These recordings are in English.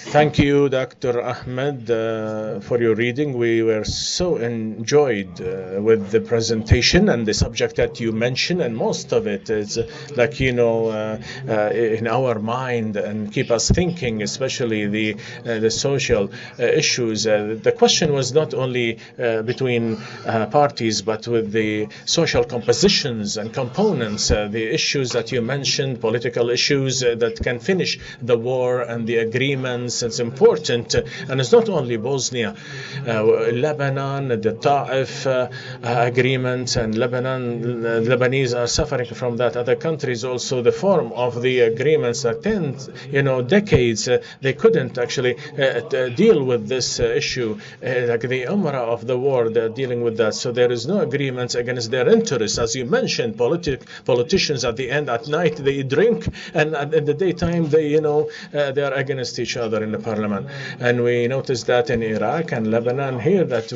Thank you, Dr. Ahmed, for your reading. We were so enjoyed with the presentation and the subject that you mentioned, and most of it is like, in our mind and keep us thinking, especially the social issues. The question was not only between parties, but with the social compositions and components, the issues that you mentioned, political issues that can finish the war and the agreements. It's important, and it's not only Bosnia, Lebanon, the Ta'if agreement, and Lebanon, Lebanese are suffering from that. Other countries also, the form of the agreements that decades they couldn't actually deal with this issue. Like the Umrah of the war, they're dealing with that. So there is no agreement against their interests. As you mentioned, politicians at the end, at night, they drink, and in the daytime, they are against each other in the parliament. And we noticed that in Iraq and Lebanon here, that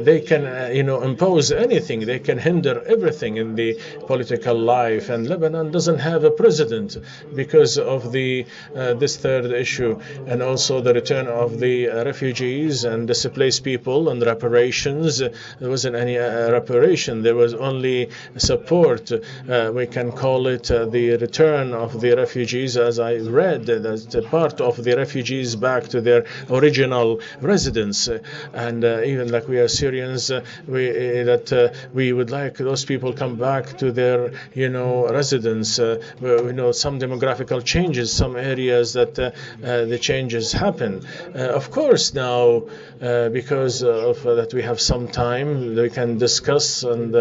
they can impose anything, they can hinder everything in the political life. And Lebanon doesn't have a president because of this third issue, and also the return of the refugees and displaced people and reparations. There wasn't any reparation, there was only support. We can call it the return of the refugees, as I read, that part of the refugees back to their original residence. And even like we are Syrians, we would like those people come back to their residence. We know some demographical changes, some areas that the changes happen. Of course, now because of that we have some time, we can discuss and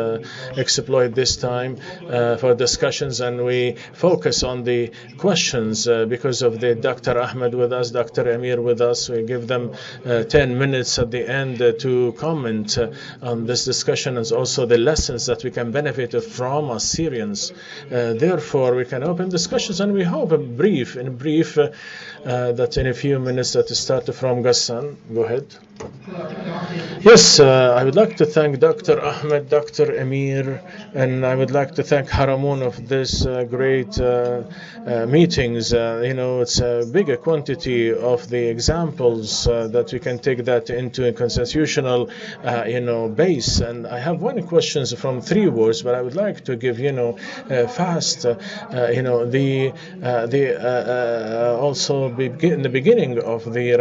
exploit this time for discussions, and we focus on the questions because of the Dr. Ahmed with us, Dr. Amir with us. We give them 10 minutes at the end to comment on this discussion, and also the lessons that we can benefit from as Syrians. Therefore, we can open discussions, and we hope in brief that in a few minutes that start from Ghassan. Go ahead. Yes, I would like to thank Dr. Ahmed, Dr. Amir, and I would like to thank Haramoon of this great meetings. It's a bigger quantity of the examples that we can take that into a constitutional, base. And I have one question from 3 words, but I would like to give, fast, also in the beginning of the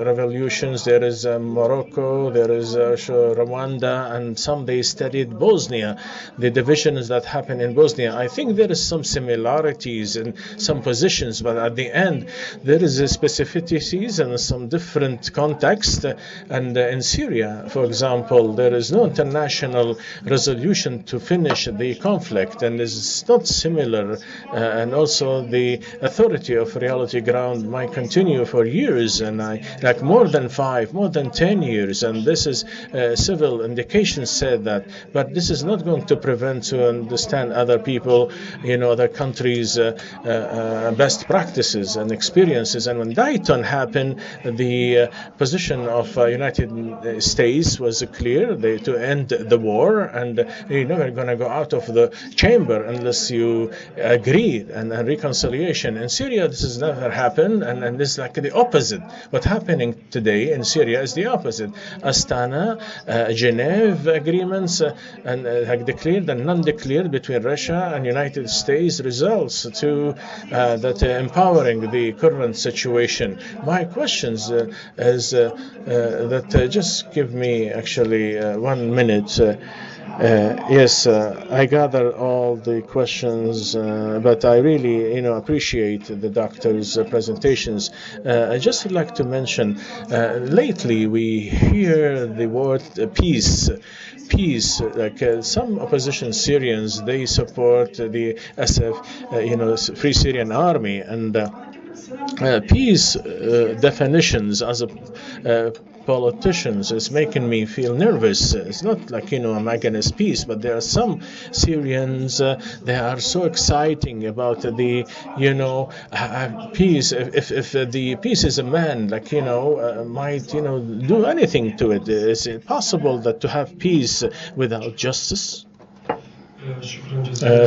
revolutions, there is Morocco, there is Rwanda, and some they studied Bosnia, the divisions that happen in Bosnia. I think there is some similarities in some positions, but at the end there is a specificities and some different context. And in Syria, for example, there is no international resolution to finish the conflict, and it's not similar. And also the authority of reality ground might continue for years, and like more than 5, more than 10 years, and this is civil indications said that, but this is not going to prevent to understand other people, other countries' best practices and experiences. And when Dayton happened, the position of United States was clear, to end the war, and you're never going to go out of the chamber unless you agree and reconciliation. In Syria, this has never happened, and this is like the opposite. What's happening today in Syria is the opposite. Astana, Geneva agreements, and declared and non-declared between Russia and United States results to that empowering the current situation. My questions is that just give me actually 1 minute. Yes, I gather all the questions, but I really, appreciate the doctor's presentations. I just would like to mention, lately we hear the word peace. Like some opposition Syrians, they support the SF, Free Syrian Army, and peace definitions as a politicians is making me feel nervous. It's not like I'm against peace, but there are some Syrians they are so exciting about the peace. If the peace is a man, like might do anything to it. Is it possible that to have peace without justice?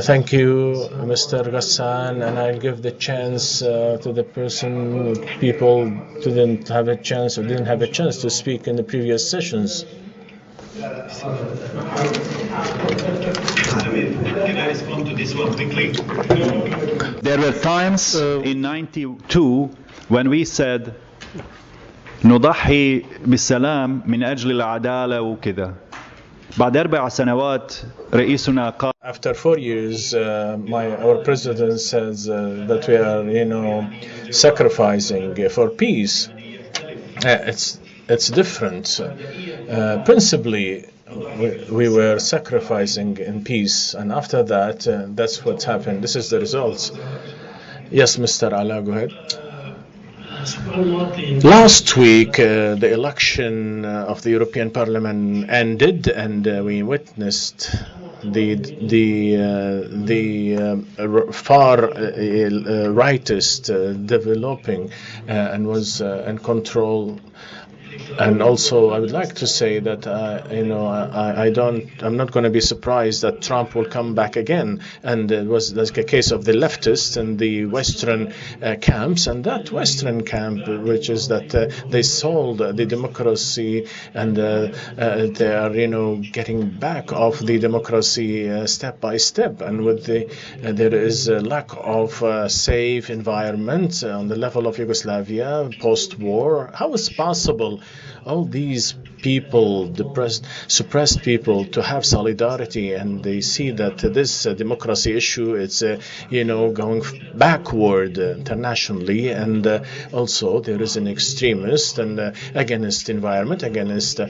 Thank you, Mr. Ghassan, and I'll give the chance to the people who didn't have a chance or didn't have a chance to speak in the previous sessions. Can I respond to this one quickly? There were times in 92 when we said نضحي بالسلام من أجل العدالة وكذا. بعد 4 سنوات رئيسنا قال. After 4 years, our president says that we are, sacrificing for peace. It's different. Principally, we were sacrificing in peace, and after that, that's what happened. This is the results. Yes, Mr. Ala, go ahead. Last week, the election of the European Parliament ended, and we witnessed the far rightist developing and was in control. And also, I would like to say that I'm not going to be surprised that Trump will come back again. And it was like a case of the leftists and the Western camps, and that Western camp, which is that they sold the democracy, and they are getting back of the democracy step by step. And with there is a lack of safe environment on the level of Yugoslavia post-war. How is possible? All these people, depressed, suppressed people, to have solidarity, and they see that this democracy issue is, going backward internationally, and also there is an extremist and against environment, against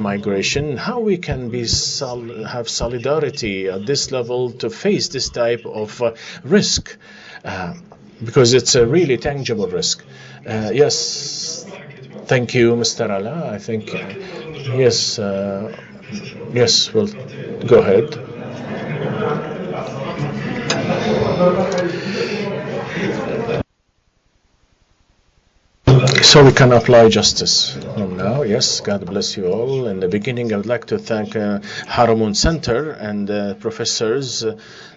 migration. How we can have solidarity at this level to face this type of risk, because it's a really tangible risk. Yes. Thank you, Mr. Ala. I think, yes, well, go ahead. So we can apply justice from now. Yes, God bless you all. In the beginning, I would like to thank Haramoun Center and professors.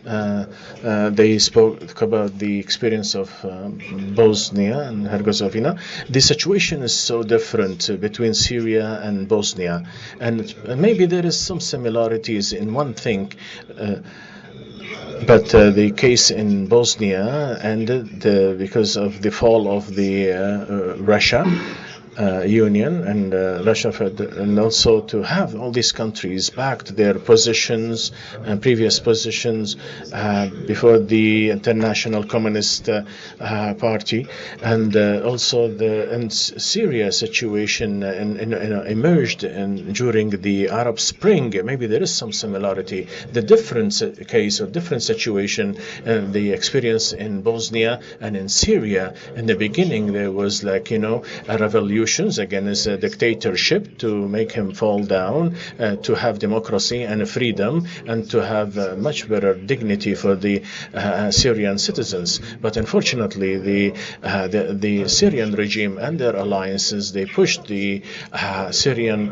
They spoke about the experience of Bosnia and Herzegovina. The situation is so different between Syria and Bosnia, and maybe there is some similarities in one thing. But the case in Bosnia ended because of the fall of the Russia Union and Russia, and also to have all these countries back to their positions and previous positions before the International Communist Party, and also the Syria situation emerged during the Arab Spring. Maybe there is some similarity. The different case or different situation, the experience in Bosnia and in Syria. In the beginning, there was a revolution against a dictatorship to make him fall down, to have democracy and freedom, and to have much better dignity for the Syrian citizens. But unfortunately, the Syrian regime and their alliances, they pushed the Syrian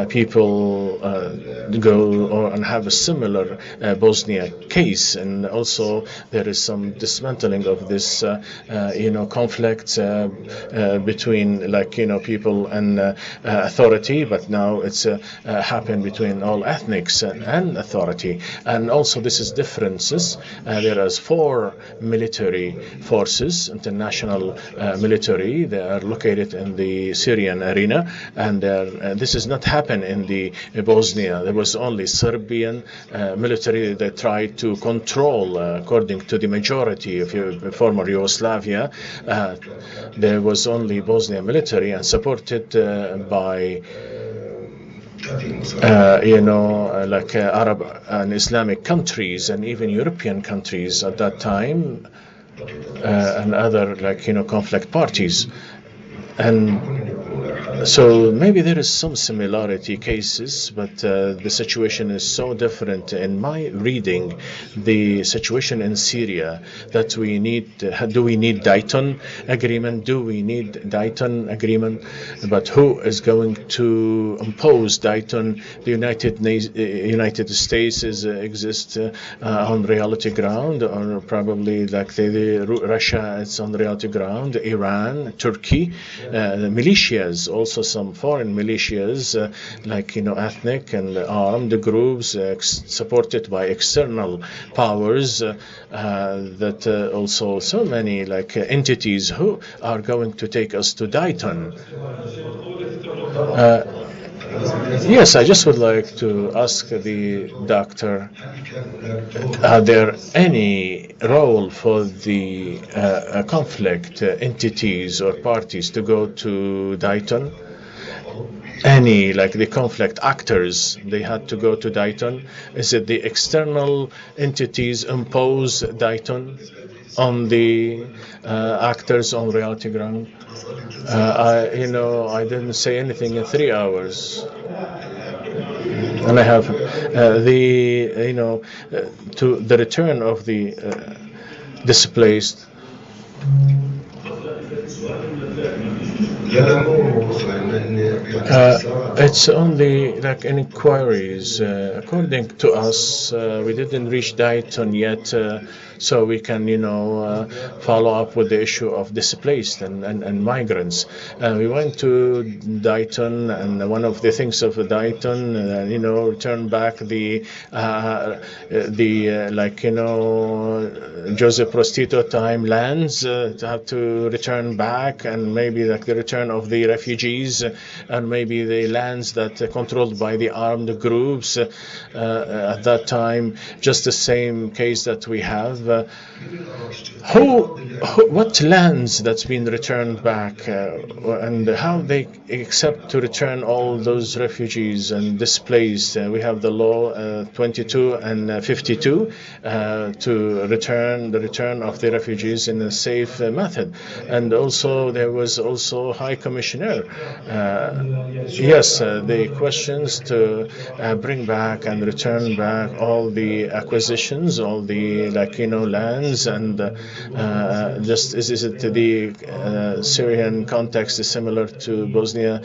people go and have a similar Bosnia case, and also there is some dismantling of this conflict between people and authority, but now it's happened between all ethnics and authority. And also this is differences. There is 4 military forces, international military. They are located in the Syrian arena, and this has not happened in the Bosnia. There was only Serbian military that tried to control, according to the majority of former Yugoslavia. There was only Bosnia military, and supported by Arab and Islamic countries and even European countries at that time, and other conflict parties. And So maybe there is some similarity cases, but the situation is so different. In my reading, the situation in Syria, that we need, do we need Dayton agreement? Do we need Dayton agreement? But who is going to impose Dayton? The United States exists on reality ground, or probably like Russia is on reality ground, Iran, Turkey, the militias, also some foreign militias, like ethnic and armed groups supported by external powers, that also so many like entities who are going to take us to Dayton. Yes, I just would like to ask the doctor, are there any role for the conflict entities or parties to go to Dayton? Any, like the conflict actors, they had to go to Dayton? Is it the external entities impose Dayton on the actors on reality ground? I didn't say anything in 3 hours, and I have to the return of the displaced. It's only like inquiries. According to us, we didn't reach Dayton yet, so we can, follow up with the issue of displaced and migrants. We went to Dayton, and one of the things of Dayton, return back the Joseph Broz Tito time lands to have to return back, and maybe like the return of the refugees, and maybe the lands that are controlled by the armed groups at that time, just the same case that we have. What lands that's been returned back, and how they accept to return all those refugees and displaced? We have the law 22 and 52 to return of the refugees in a safe method, and also there was also High Commissioner. Yes, the questions to bring back and return back all the acquisitions, all the lands, and just is it the Syrian context is similar to Bosnia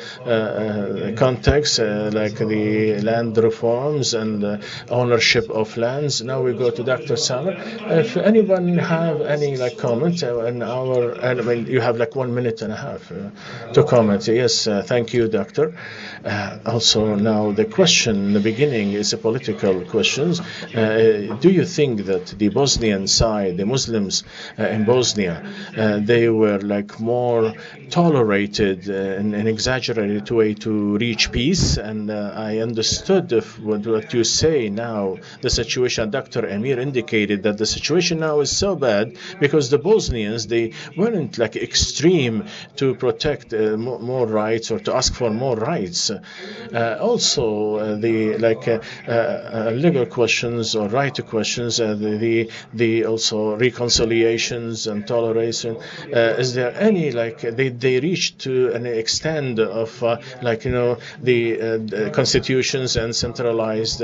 context, like the land reforms and ownership of lands. Now we go to Dr. Samer. If anyone have any comment, an hour, and you have 1 minute and a half to comment. Yes, thank you, Doctor. Also, now the question in the beginning is a political question. Do you think that the Bosnian side, the Muslims in Bosnia, they were more tolerated in an exaggerated way to reach peace? And I understood what you say now. The situation, Dr. Amir indicated that the situation now is so bad because the Bosnians, they weren't extreme to protect more rights or to ask for more rights. Also, the legal questions or right questions, the also reconciliations and toleration. Is there any they reached to an extent of the constitutions and centralized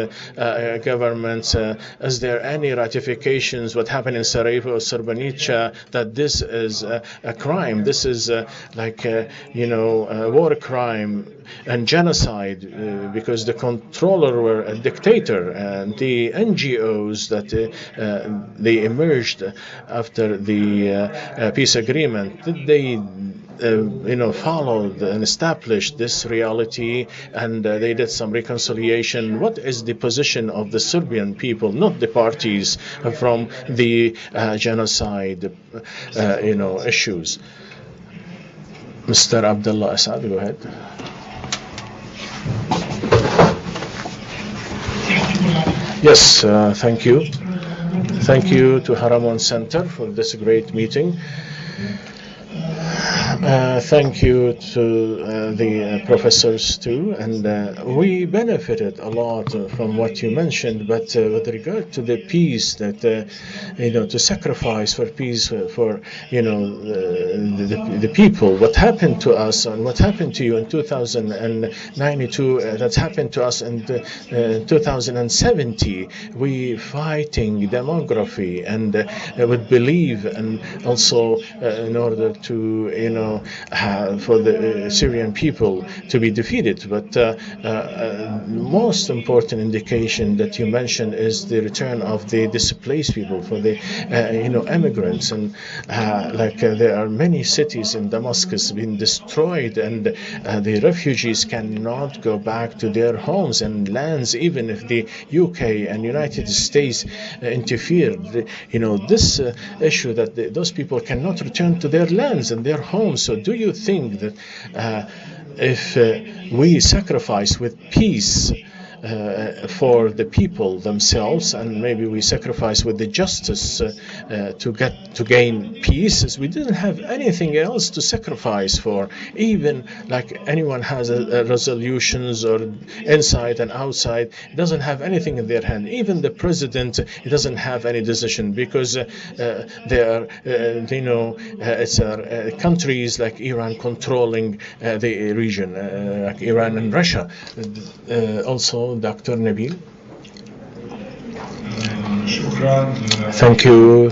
governments? Is there any ratifications? What happened in Sarajevo or Srebrenica, that this is a crime? This is a war crime and genocide, because the controller were a dictator, and the NGOs that they emerged after the peace agreement, did they followed and established this reality, and they did some reconciliation? What is the position of the Serbian people, not the parties, from the genocide issues? Mr. Abdullah Assad, go ahead. Yes, thank you. Thank you to Haramon Center for this great meeting. Thank you to the professors too, and we benefited a lot from what you mentioned. But with regard to the peace, that to sacrifice for peace for the people, what happened to us and what happened to you in 2092, that's happened to us in 2070. We fighting demography and would believe, and also in order to for the Syrian people to be defeated. But most important indication that you mentioned is the return of the displaced people, for the immigrants, and there are many cities in Damascus being destroyed, and the refugees cannot go back to their homes and lands, even if the UK and United States interfered. This issue that those people cannot return to their lands and their homes. So do you think that if we sacrifice with peace for the people themselves, and maybe we sacrifice with the justice to gain peace, as we didn't have anything else to sacrifice for, even like anyone has resolutions or inside and outside, doesn't have anything in their hand. Even the president, he doesn't have any decision, because there are it's countries like Iran controlling the region, like Iran and Russia. Also Dr. Nabil. Thank you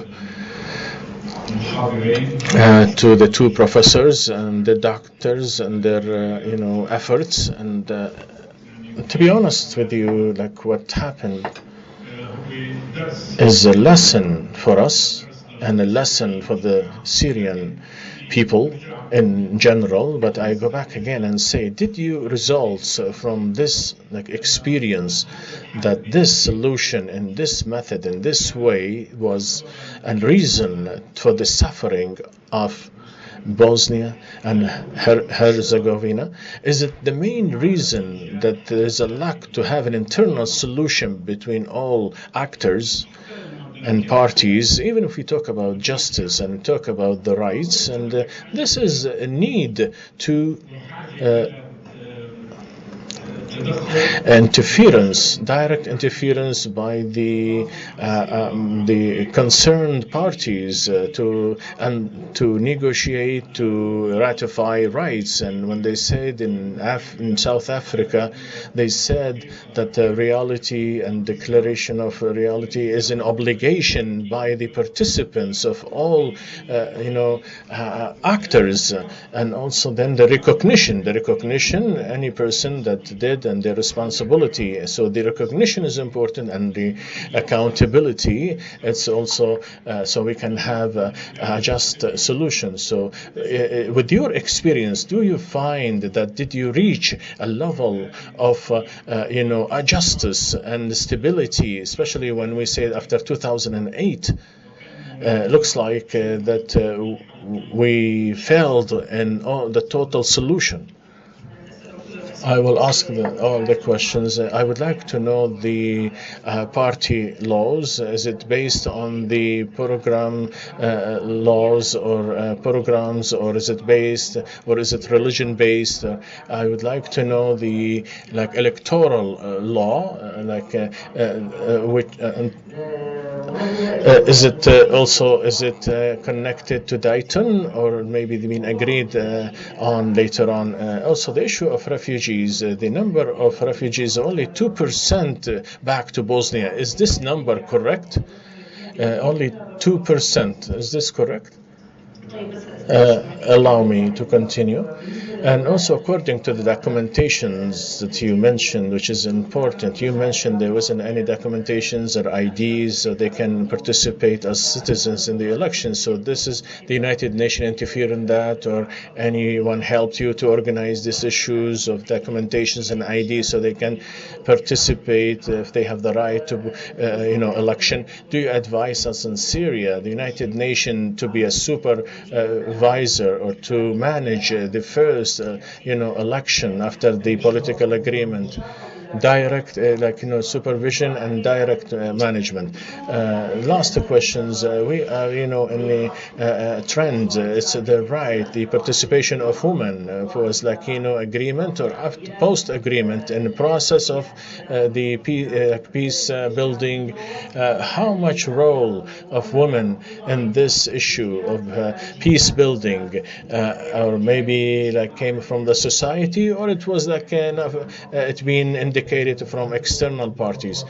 to the two professors and the doctors and their efforts. And to be honest with you, like what happened is a lesson for us and a lesson for the Syrian people in general. But I go back again and say, did you results from this experience that this solution in this method, in this way, was a reason for the suffering of Bosnia and Herzegovina? Is it the main reason that there is a lack to have an internal solution between all actors and parties, even if we talk about justice and talk about the rights? And this is a need to direct interference by the concerned parties to negotiate, to ratify rights. And when they said in South Africa, they said that reality and declaration of reality is an obligation by the participants of all actors, and also then the recognition any person that did and their responsibility. So the recognition is important, and the accountability, it's also so we can have a just solution. So with your experience, do you find that did you reach a level of a justice and stability, especially when we say after 2008? Looks like that we failed in the total solution. I will ask all the questions. I would like to know the party laws. Is it based on the program laws or programs, or is it based, or is it religion based? I would like to know the electoral law, which. Is it connected to Dayton, or maybe they been agreed on later on? Also, the issue of refugees, the number of refugees, only 2% back to Bosnia. Is this number correct? Only 2%. Is this correct? Allow me to continue. And also, according to the documentations that you mentioned, which is important, you mentioned there wasn't any documentations or IDs so they can participate as citizens in the election. So this is the United Nations interfere in that, or anyone helped you to organize these issues of documentations and IDs so they can participate if they have the right to, election? Do you advise us in Syria, the United Nations, to be a supervisor or to manage the first election after the political agreement? direct, supervision and direct management. Last questions. We are, in the trend. It's the right, the participation of women was agreement or post agreement in the process of the peace building. How much role of women in this issue of peace building, or maybe came from the society, or it was it been indicated from external parties?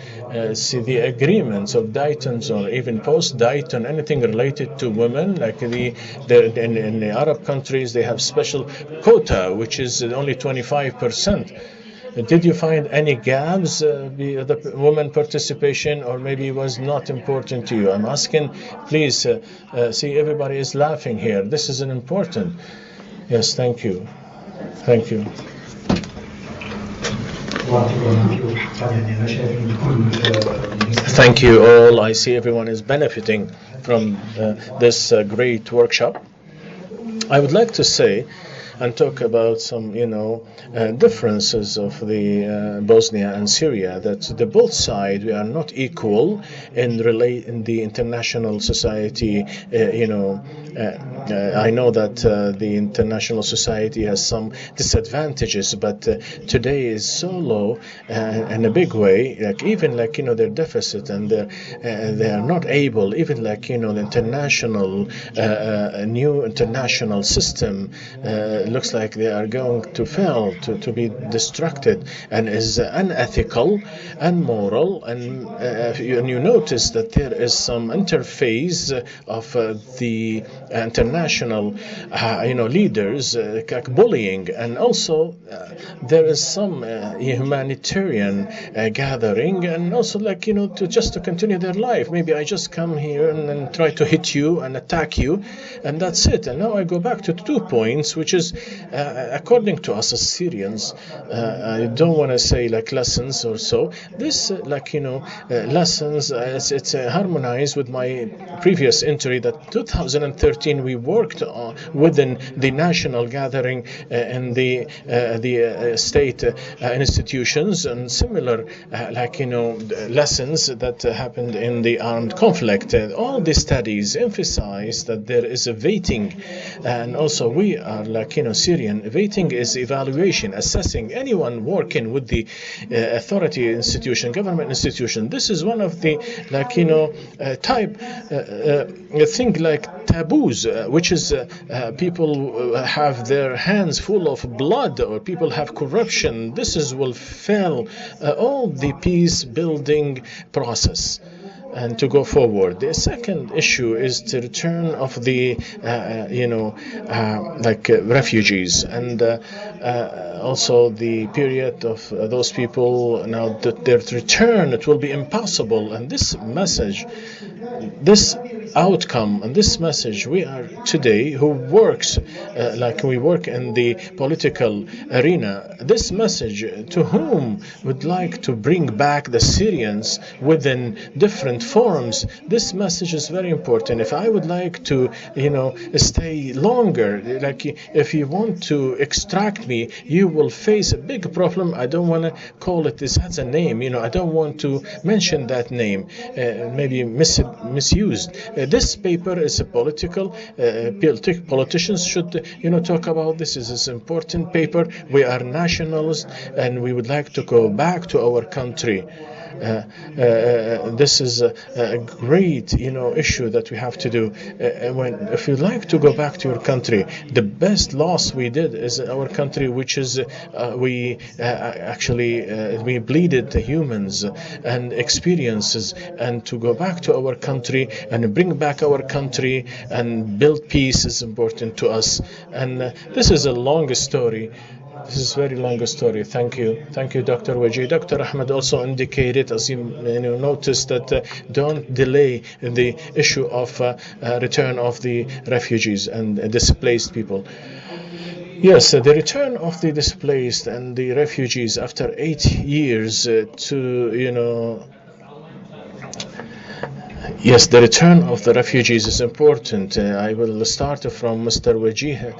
See the agreements of Dayton's or even post Dayton, anything related to women, in the Arab countries, they have special quota, which is only 25%. Did you find any gaps, the women participation, or maybe it was not important to you? I'm asking, please, see, everybody is laughing here. This is an important. Yes, thank you. Thank you. Thank you all. I see everyone is benefiting from this great workshop. I would like to say and talk about some, differences of the Bosnia and Syria. That the both sides, we are not equal in the international society. I know that the international society has some disadvantages, but today is so low in a big way. Even their deficit, and they are not able. Even the international new international system. Looks like they are going to fail, to be destructed, and is unethical, unmoral, and you notice that there is some interface of the international leaders bullying, and also there is some humanitarian gathering, and also to continue their life. Maybe I just come here and try to hit you and attack you, and that's it. And now I go back to 2 points, which is according to us as Syrians, I don't want to say lessons or so. This lessons, it's harmonized with my previous entry that 2013 we worked within the national gathering and the state institutions, and similar lessons that happened in the armed conflict. All the studies emphasize that there is a waiting, and also we are Syrian. Waiting is evaluation, assessing anyone working with the authority institution, government institution. This is one of the type thing taboos, which is people have their hands full of blood, or people have corruption. This will fail all the peace building process. And to go forward. The second issue is the return of the, refugees, and also the period of those people. Now that their return, it will be impossible. And this message, this outcome, and this message, we are today who works we work in the political arena. This message to whom would like to bring back the Syrians within different forums. This message is very important. If I would like to, stay longer, if you want to extract me, you will face a big problem. I don't want to call it, this has a name, I don't want to mention that name, maybe misused. This paper is a political, politicians should, talk about this. This is an important paper. We are nationalists, and we would like to go back to our country. This is a great, issue that we have to do. If you like to go back to your country, the best loss we did is our country, which is we bleeded the humans and experiences, and to go back to our country and bring back our country and build peace is important to us. And this is a long story. This is a very long story. Thank you. Thank you, Dr. Waji. Dr. Ahmed also indicated, as you noticed, that don't delay the issue of return of the refugees and displaced people. Yes, the return of the displaced and the refugees after 8 years Yes, the return of the refugees is important. I will start from Mr. Wajih.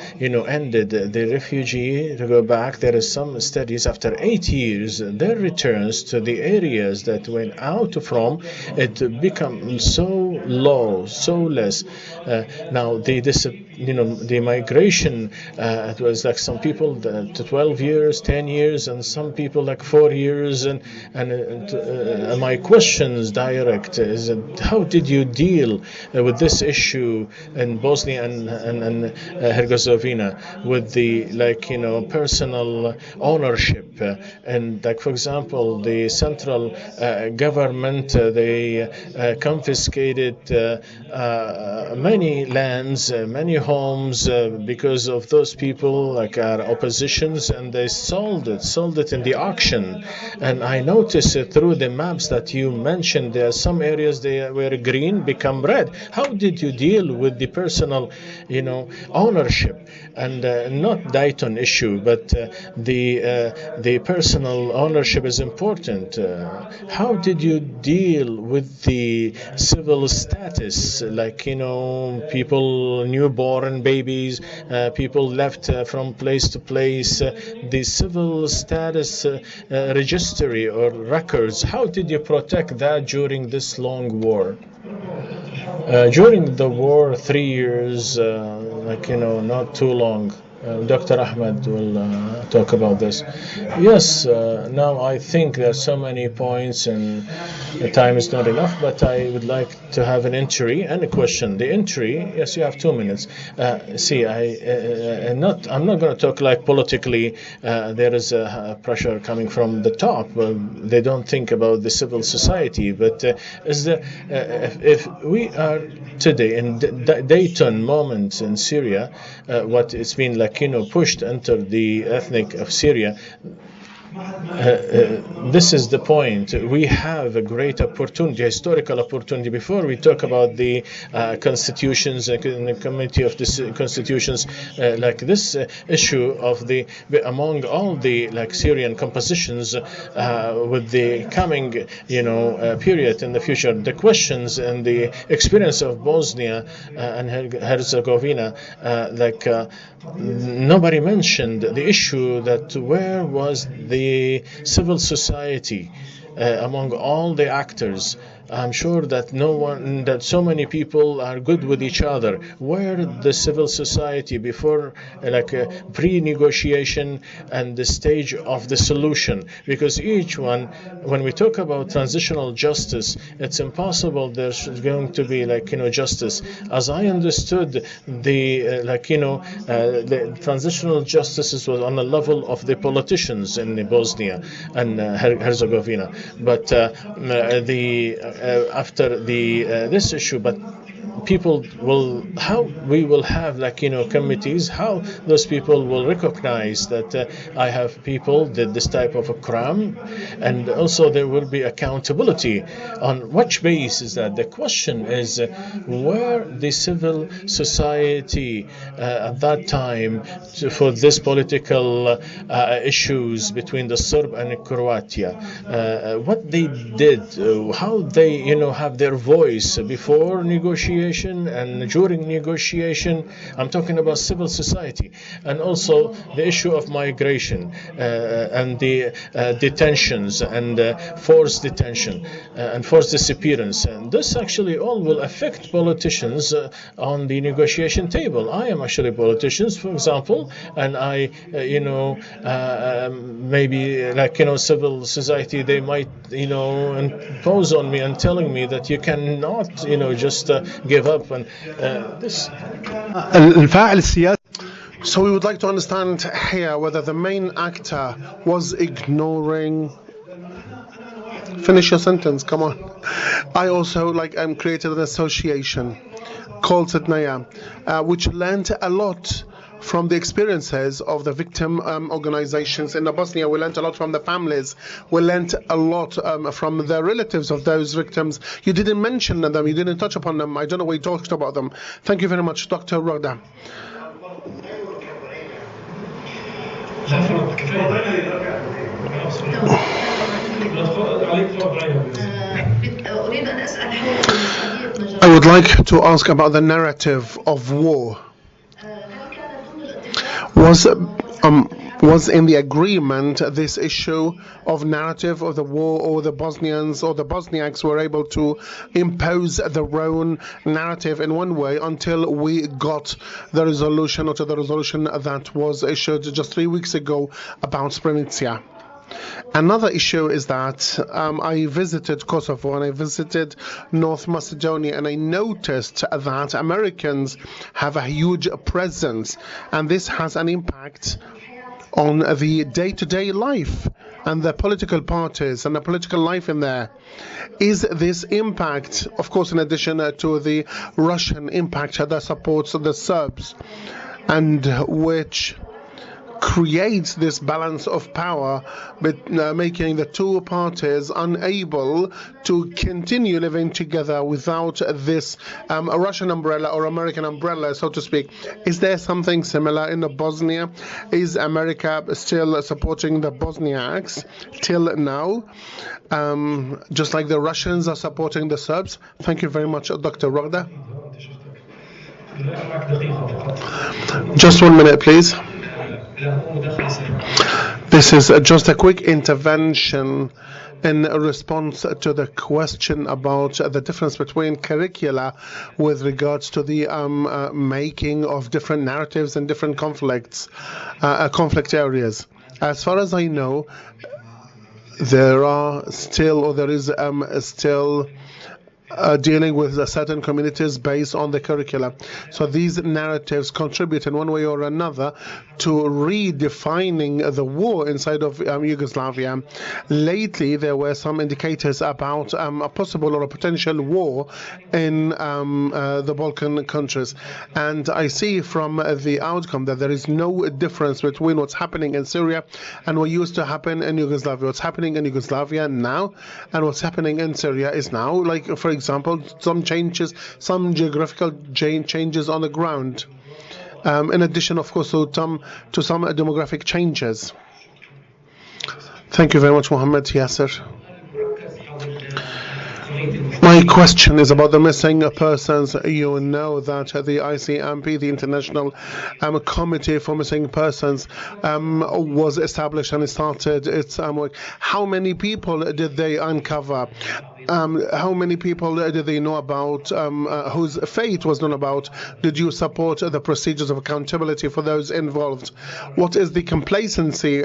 Ended the refugee to go back. There is some studies after 8 years, their returns to the areas that went out from it become so low, so less. Now the migration. It was like some people to 12 years, 10 years, and some people like 4 years. And my questions direct is how did you deal with this issue in Bosnia and Herzegovina with the personal ownership and for example the central government they confiscated many lands, many homes because of those people are oppositions, and they sold it in the auction. And I noticed through the maps that you mentioned there are some areas they were green become red. How did you deal with the personal ownership and not Dayton issue, but the personal ownership is important. How did you deal with the civil status, people, newborn babies, people left from place to place, the civil status registry or records? How did you protect that during this long war? During the war, 3 years, not too long. Dr. Ahmed will talk about this. Yes, now I think there are so many points and the time is not enough, but I would like to have an entry and a question. The entry, yes, you have 2 minutes. I'm not going to talk politically. There is a pressure coming from the top. They don't think about the civil society. But if we are today in Dayton moment in Syria, what it's been pushed into the ethnic of Syria. This is the point. We have a great opportunity, historical opportunity. Before we talk about the constitutions and the committee of the constitutions, this issue of among all the Syrian compositions with the coming period in the future, the questions and the experience of Bosnia and Herzegovina, nobody mentioned the issue that where was the civil society among all the actors. I'm sure that so many people are good with each other. Where the civil society before pre-negotiation and the stage of the solution? Because each one, when we talk about transitional justice, it's impossible there's going to be justice. As I understood, the transitional justice was on the level of the politicians in Bosnia and Herzegovina. But after this issue, but people how we will have committees, how those people will recognize that I have people did this type of a crime, and also there will be accountability. On which basis is that? The question is where the civil society at that time for this political issues between the Serb and Croatia, what they did, how they have their voice before negotiation and during negotiation. I'm talking about civil society, and also the issue of migration and the detentions and forced detention and forced disappearance. And this actually all will affect politicians on the negotiation table. I am actually politicians, for example, and I, maybe civil society, they might, impose on me and telling me that you cannot, just give up and this. So we would like to understand here whether the main actor was ignoring. Finish your sentence, come on. I also created an association called Sidnaya, which learned a lot from the experiences of the victim organizations in Bosnia. We learned a lot from the families. We learned a lot from the relatives of those victims. You didn't mention them. You didn't touch upon them. I don't know why you talked about them. Thank you very much, Dr. Roda. I would like to ask about the narrative of war. Was in the agreement this issue of narrative of the war, or the Bosnians or the Bosniaks were able to impose their own narrative in one way until we got the resolution, or to the resolution that was issued just 3 weeks ago about Srebrenica. Another issue is that I visited Kosovo and I visited North Macedonia, and I noticed that Americans have a huge presence, and this has an impact on the day-to-day life and the political parties and the political life in there. Is this impact, of course, in addition to the Russian impact that supports the Serbs, and which creates this balance of power, but making the two parties unable to continue living together without this Russian umbrella or American umbrella, so to speak? Is there something similar in Bosnia? Is America still supporting the Bosniaks till now, just like the Russians are supporting the Serbs? Thank you very much, Dr. Roda. Just 1 minute, please. This is just a quick intervention in response to the question about the difference between curricula with regards to the making of different narratives and different conflict areas. As far as I know, there is still dealing with certain communities based on the curricula. So these narratives contribute in one way or another to redefining the war inside of Yugoslavia. Lately, there were some indicators about a possible or a potential war in the Balkan countries. And I see from the outcome that there is no difference between what's happening in Syria and what used to happen in Yugoslavia. What's happening in Yugoslavia now and what's happening in Syria is now, like, for example, some changes, some geographical changes on the ground. In addition, of course, to some demographic changes. Thank you very much, Mohammed Yasser. My question is about the missing persons. You know that the ICMP, the International Committee for Missing Persons, was established and it started its work. How many people did they uncover? How many people did they know about, whose fate was known about? Did you support the procedures of accountability for those involved? What is the complacency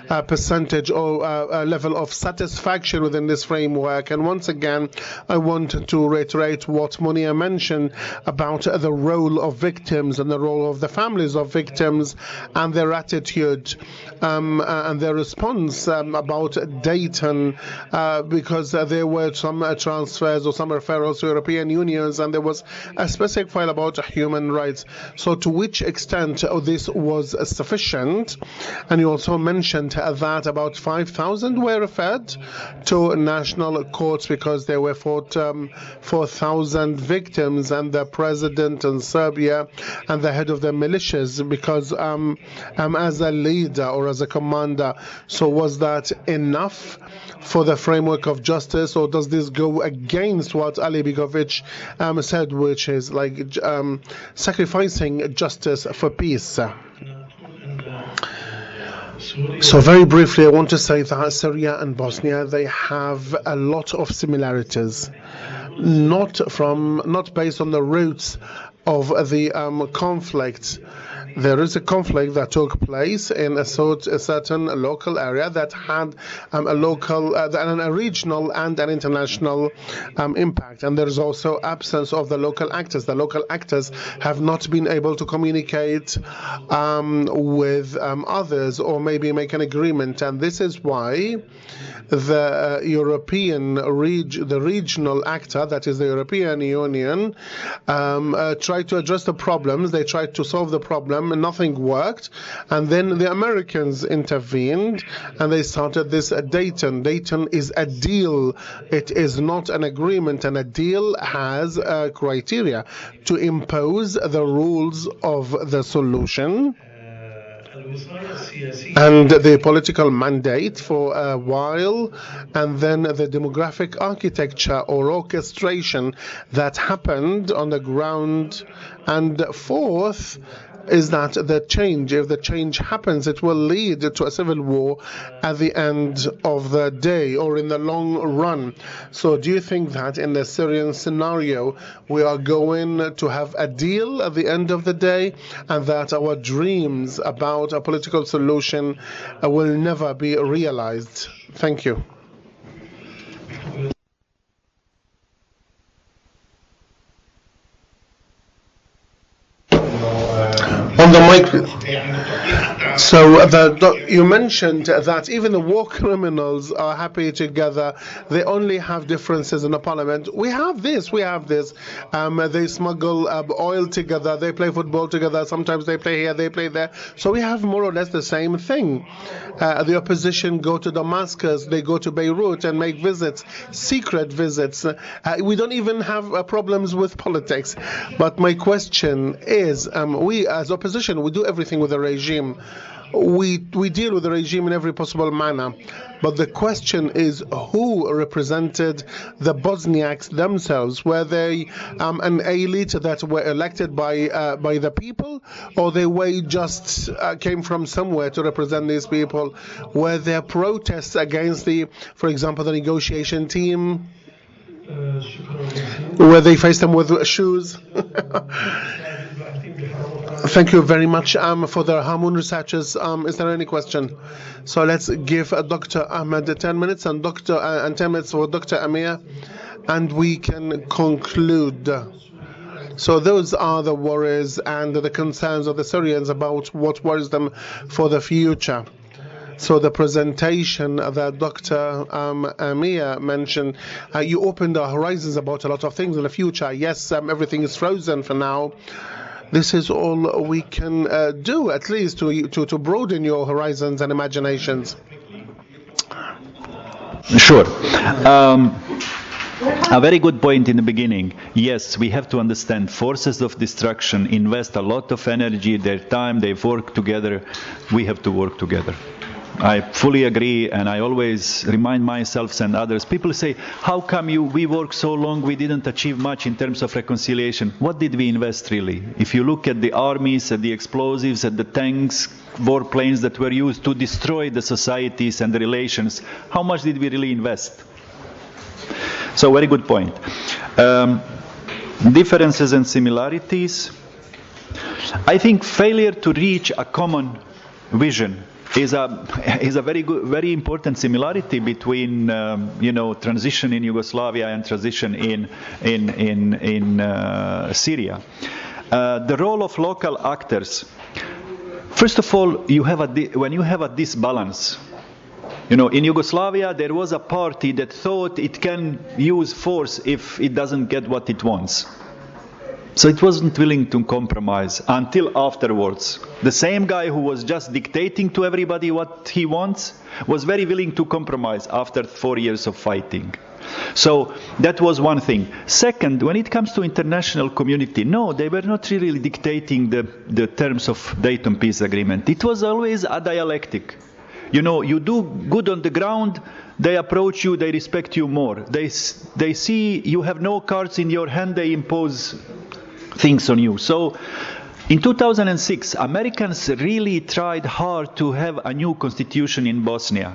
percentage or level of satisfaction within this framework? And once again, I want to reiterate what Monia mentioned about the role of victims and the role of the families of victims and their attitude and their response about Dayton, because there were some transfers or some referrals to European unions, and there was a specific file about human rights. So to which extent this was sufficient? And you also mentioned that about 5,000 were referred to national courts because there were 4,000 victims, and the president in Serbia and the head of the militias, because as a leader or as a commander. So was that enough for the framework of justice, or does this go against what Ali Begovic said, which is like sacrificing justice for peace? So very briefly, I want to say that Syria and Bosnia, they have a lot of similarities, not based on the roots of the conflict. There is a conflict that took place in a certain local area that had a regional and an international impact. And there is also absence of the local actors. The local actors have not been able to communicate with others or maybe make an agreement. And this is why the the regional actor, that is the European Union, tried to address the problems. They tried to solve the problem, and nothing worked. And then the Americans intervened, and they started this Dayton. Dayton is a deal. It is not an agreement, and a deal has criteria to impose the rules of the solution. and the political mandate for a while, and then the demographic architecture or orchestration that happened on the ground, and fourth is that the change, if the change happens, it will lead to a civil war at the end of the day or in the long run. So do you think that in the Syrian scenario we are going to have a deal at the end of the day, and that our dreams about a political solution will never be realized? Thank you. On the mic. So you mentioned that even the war criminals are happy together. They only have differences in the parliament. We have this. They smuggle oil together. They play football together. Sometimes they play here, they play there. So we have more or less the same thing. The opposition go to Damascus. They go to Beirut and make visits, secret visits. We don't even have problems with politics. But my question is, we as opposition, we do everything with the regime. We deal with the regime in every possible manner. But the question is, who represented the Bosniaks themselves? Were they an elite that were elected by the people, or they just came from somewhere to represent these people? Were there protests against for example, the negotiation team? Where they faced them with shoes? Thank you very much for the Hamun researchers. Is there any question? So let's give Dr. Ahmed 10 minutes and 10 minutes for Dr. Amir, and we can conclude. So those are the worries and the concerns of the Syrians about what worries them for the future. So the presentation that Dr. Amir mentioned, you opened our horizons about a lot of things in the future. Yes, everything is frozen for now. This is all we can do, at least to broaden your horizons and imaginations. Sure. A very good point in the beginning. Yes, we have to understand forces of destruction invest a lot of energy, their time, they work together. We have to work together. I fully agree, and I always remind myself and others. People say, how come we worked so long, we didn't achieve much in terms of reconciliation? What did we invest really? If you look at the armies, at the explosives, at the tanks, warplanes that were used to destroy the societies and the relations, how much did we really invest? So very good point. Differences and similarities. I think failure to reach a common vision is a very important similarity between transition in Yugoslavia and transition in Syria. The role of local actors. First of all, when you have a disbalance. In Yugoslavia there was a party that thought it can use force if it doesn't get what it wants. So it wasn't willing to compromise until afterwards. The same guy who was just dictating to everybody what he wants was very willing to compromise after 4 years of fighting. So that was one thing. Second, when it comes to international community, no, they were not really dictating the terms of Dayton Peace Agreement. It was always a dialectic. You do good on the ground, they approach you, they respect you more. They see you have no cards in your hand, they impose things on you. So in 2006, Americans really tried hard to have a new constitution in Bosnia.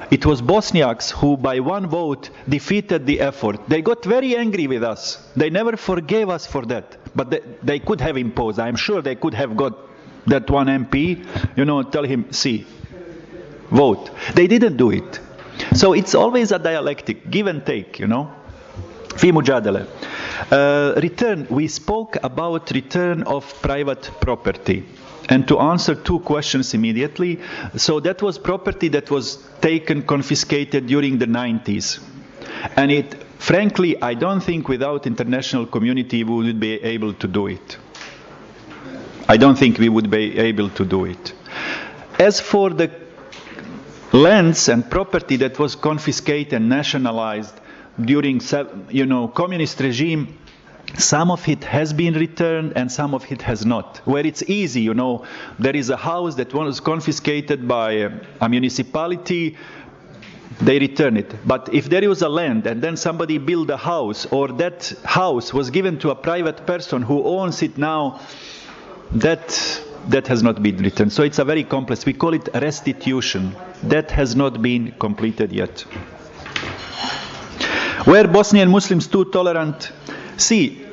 It was Bosniaks who, by one vote, defeated the effort. They got very angry with us. They never forgave us for that. But they could have imposed. I'm sure they could have got that one MP, tell him, see, vote. They didn't do it. So it's always a dialectic, give and take, في مجادلة. Return. We spoke about return of private property. And to answer two questions immediately, so that was property that was taken, confiscated during the 90s. And frankly, I don't think without international community we would be able to do it. I don't think we would be able to do it. As for the lands and property that was confiscated and nationalized during, communist regime, Some of it has been returned and some of it has not. Where it's easy, you know, there is a house that was confiscated by a municipality, they return it. But if there was a land and then somebody built a house, or that house was given to a private person who owns it now, that has not been returned. So it's a very complex, we call it restitution. That has not been completed yet. Were Bosnian Muslims too tolerant? See,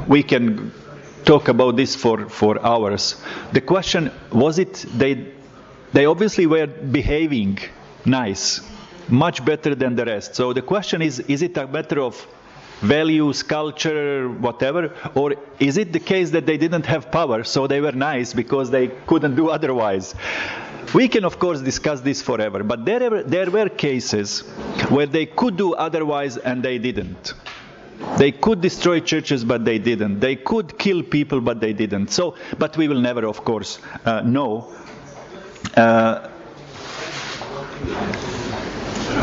we can talk about this for hours. The question, was it, they obviously were behaving nice, much better than the rest. So the question is it a matter of values, culture, whatever, or is it the case that they didn't have power, so they were nice because they couldn't do otherwise? We can, of course, discuss this forever, but there were cases where they could do otherwise and they didn't. They could destroy churches, but they didn't. They could kill people, but they didn't. So, but we will never, of course, know.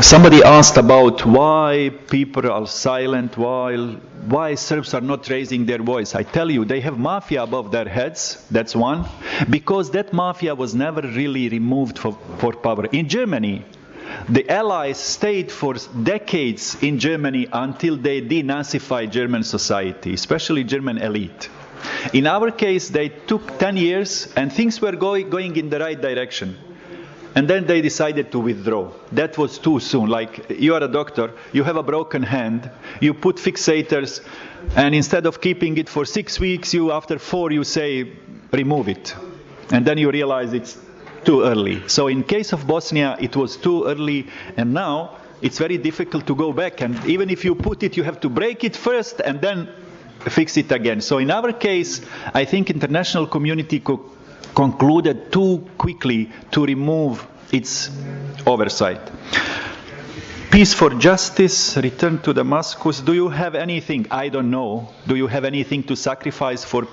Somebody asked about why people are silent, why Serbs are not raising their voice. I tell you, they have mafia above their heads, that's one, because that mafia was never really removed for power. In Germany, the Allies stayed for decades in Germany until they denazified German society, especially German elite. In our case, they took 10 years and things were going in the right direction. And then they decided to withdraw. That was too soon. Like, you are a doctor, you have a broken hand, you put fixators, and instead of keeping it for 6 weeks, after 4 you say, remove it. And then you realize it's too early. So in case of Bosnia, it was too early, and now it's very difficult to go back. And even if you put it, you have to break it first and then fix it again. So in our case, I think international community concluded too quickly to remove its oversight. Peace for justice, return to Damascus. Do you have anything? I don't know. Do you have anything to sacrifice for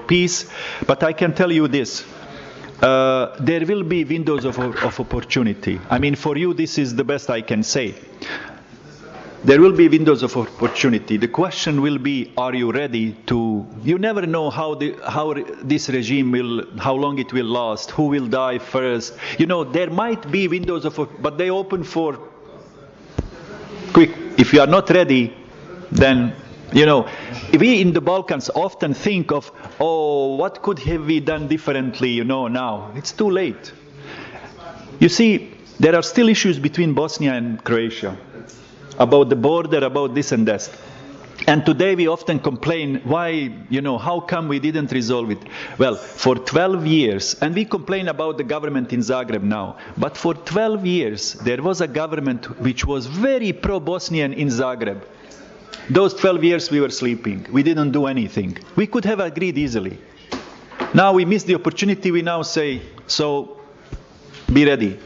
peace? But I can tell you this. There will be windows of opportunity. I mean, for you, this is the best I can say. There will be windows of opportunity. The question will be, are you ready to... You never know how this regime will, how long it will last, who will die first. You know, there might be windows of... But they open for quick. If you are not ready, then, you know, we in the Balkans often think of, oh, what could have we done differently, you know, now. It's too late. You see, there are still issues between Bosnia and Croatia. About the border, about this and that. And today we often complain, why, you know, how come we didn't resolve it? Well, for 12 years, and we complain about the government in Zagreb now, but for 12 years there was a government which was very pro-Bosnian in Zagreb. Those 12 years we were sleeping. We didn't do anything. We could have agreed easily. Now we missed the opportunity, we now say, so be ready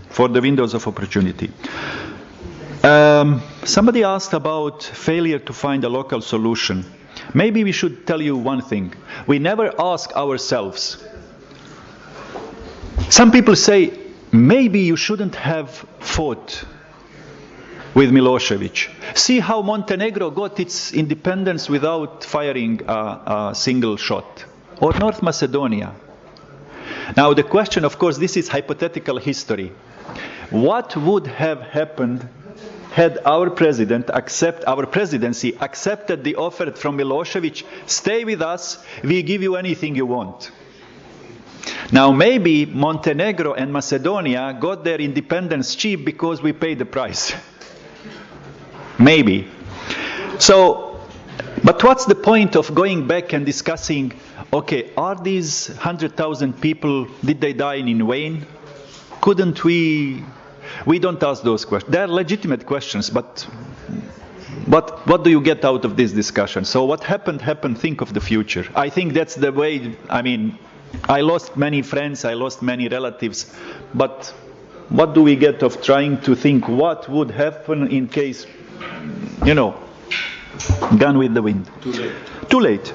for the windows of opportunity. Somebody asked about failure to find a local solution. Maybe we should tell you one thing. We never ask ourselves. Some people say, maybe you shouldn't have fought with Milosevic. See how Montenegro got its independence without firing a single shot. Or North Macedonia. Now the question, of course, this is hypothetical history. What would have happened had our presidency accepted the offer from Milosevic, stay with us, we give you anything you want. Now maybe Montenegro and Macedonia got their independence cheap because we paid the price. Maybe. So, but what's the point of going back and discussing, okay, are these 100,000 people, did they die in vain? Couldn't we don't ask those questions. They're legitimate questions, but what do you get out of this discussion? So what happened, think of the future. I think that's the way, I mean, I lost many friends, I lost many relatives, but what do we get of trying to think what would happen in case, you know, gone with the wind? Too late. Too late.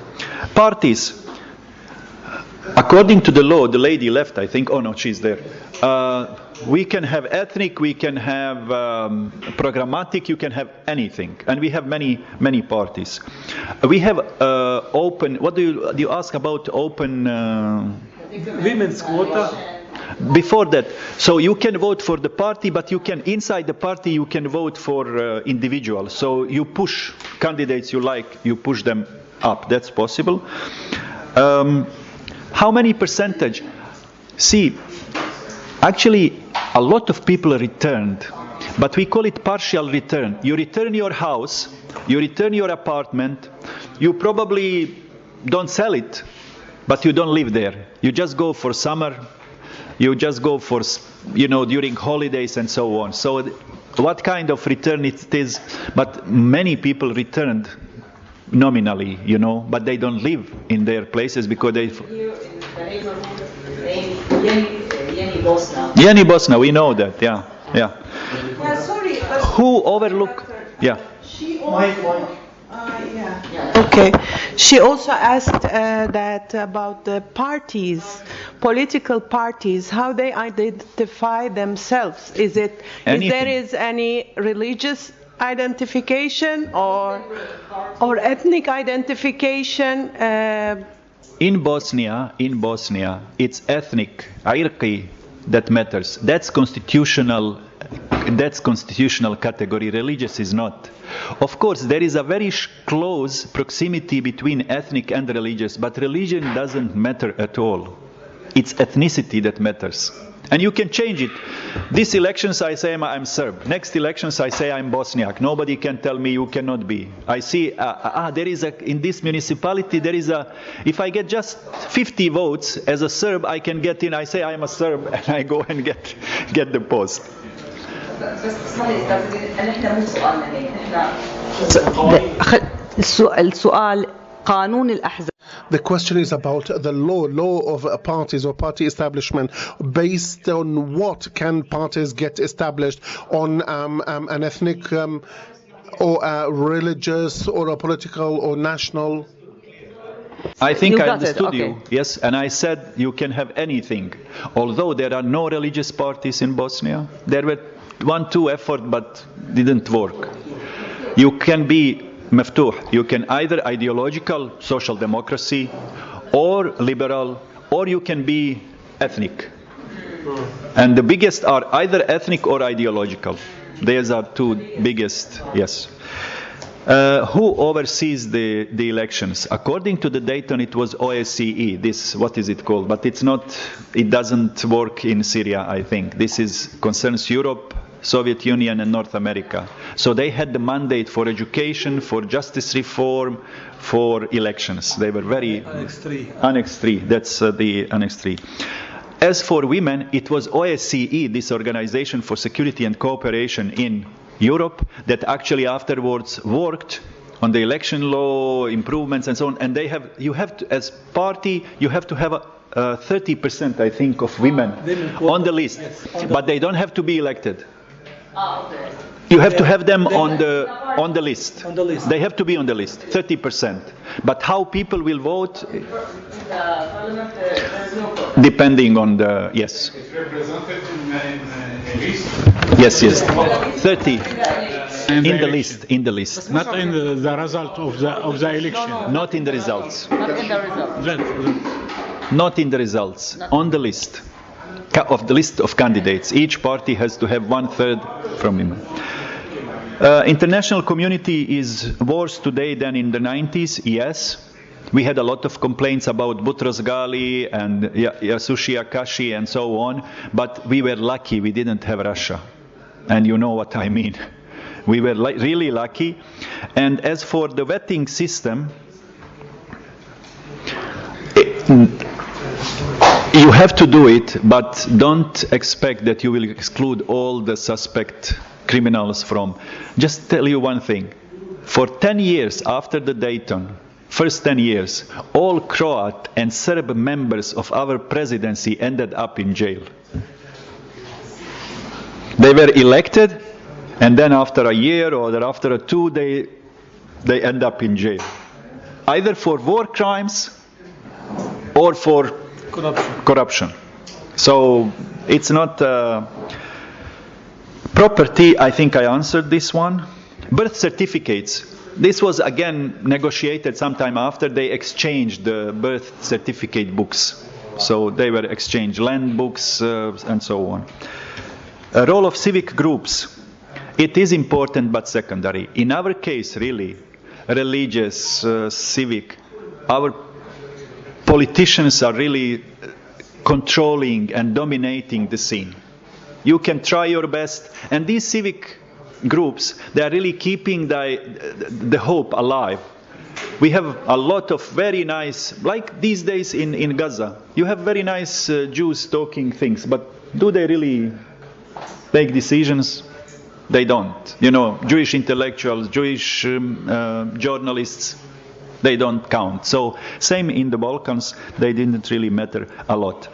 Parties. According to the law, the lady left, I think. Oh no, she's there. We can have ethnic, we can have programmatic, you can have anything. And we have many parties. We have open, what do you ask about open? Women's quota. Before that, so you can vote for the party, but you can, inside the party, you can vote for individuals. So you push candidates you like, you push them up. That's possible. How many percentage? See, actually, a lot of people returned, but we call it partial return. You return your house, you return your apartment, you probably don't sell it, but you don't live there. You just go for summer, you just go for, during holidays and so on. So what kind of return it is, but many people returned nominally, but they don't live in their places because they... Yeni Bosna, we know that, yeah. Sorry. Who overlook? Yeah. Okay. She also asked that about the parties, political parties, how they identify themselves. Is there any religious identification or ethnic identification? In Bosnia, it's ethnic, عرقي, that matters. That's constitutional category. Religious is not. Of course, there is a very close proximity between ethnic and religious, but religion doesn't matter at all. It's ethnicity that matters. And you can change it. These elections I say I'm Serb. Next elections I say I'm Bosniak. Nobody can tell me you cannot be. I see, there is in this municipality, if I get just 50 votes as a Serb, I can get in, I say I'm a Serb, and I go and get the post. السؤال قانون الأحزاب. The question is about the law of parties or party establishment. Based on what can parties get established? On an ethnic or a religious or a political or national? I think I understood you. Yes, and I said you can have anything. Although there are no religious parties in Bosnia, there were 1-2 efforts but didn't work. You can be مفتوح. You can either ideological, social democracy, or liberal, or you can be ethnic. And the biggest are either ethnic or ideological. These are two biggest, yes. Who oversees the elections? According to the Dayton, it was OSCE. This, what is it called? But it's not, it doesn't work in Syria, I think. This concerns Europe, Soviet Union and North America. So they had the mandate for education, for justice reform, for elections. They were very... Annex 3. Annex 3, that's the Annex 3. As for women, it was OSCE, this Organization for Security and Cooperation in Europe, that actually afterwards worked on the election law, improvements and so on. And you have to, as party, you have to have 30%, I think, of women on the list. Yes, but they don't have to be elected. Okay. You have to have them on the list. On the list. They have to be on the list, 30%. But how people will vote, depending on the, yes. It's represented in list? Yes, 30. In the list. Not in the result of the election. Not in the results. Not in the results. Not in the results. On the list. Of the list of candidates. Each party has to have 1/3 from women. International community is worse today than in the 90s, yes. We had a lot of complaints about Boutros Ghali and Yasushi Akashi and so on, but we were lucky we didn't have Russia. And you know what I mean. We were really lucky. And as for the vetting system, you have to do it, but don't expect that you will exclude all the suspect criminals from. Just tell you one thing. For 10 years after the Dayton, first 10 years, all Croat and Serb members of our presidency ended up in jail. They were elected, and then after a year or after 2, they end up in jail. Either for war crimes or for corruption. So it's not property. I think I answered this one. Birth certificates. This was again negotiated sometime after they exchanged the birth certificate books. So they were exchanged, land books and so on. A role of civic groups. It is important but secondary. In our case, really, religious, civic, our politicians are really controlling and dominating the scene. You can try your best, and these civic groups, they are really keeping the hope alive. We have a lot of very nice, like these days in Gaza, you have very nice Jews talking things, but do they really make decisions? They don't. You know, Jewish intellectuals, Jewish journalists, they don't count. So same in the Balkans, they didn't really matter a lot.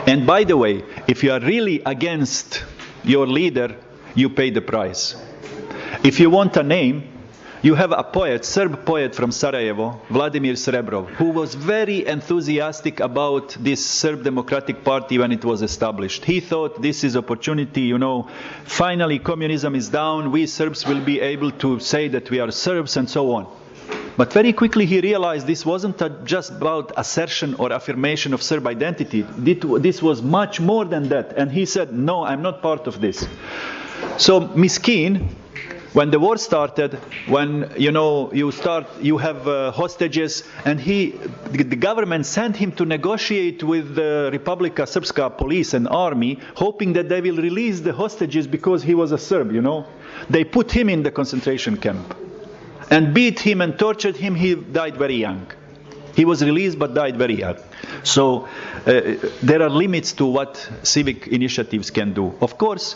And by the way, if you are really against your leader, you pay the price. If you want a name, you have a poet, Serb poet from Sarajevo, Vladimir Srebrov, who was very enthusiastic about this Serb Democratic Party when it was established. He thought this is opportunity, you know, finally communism is down, we Serbs will be able to say that we are Serbs and so on. But very quickly he realized this wasn't just about assertion or affirmation of Serb identity. This was much more than that. And he said, no, I'm not part of this. So Miskin, when the war started, when you have hostages, and the government sent him to negotiate with the Republika Srpska police and army, hoping that they will release the hostages because he was a Serb. You know, they put him in the concentration camp and beat him and tortured him. He died very young. He was released but died very young. So there are limits to what civic initiatives can do. Of course,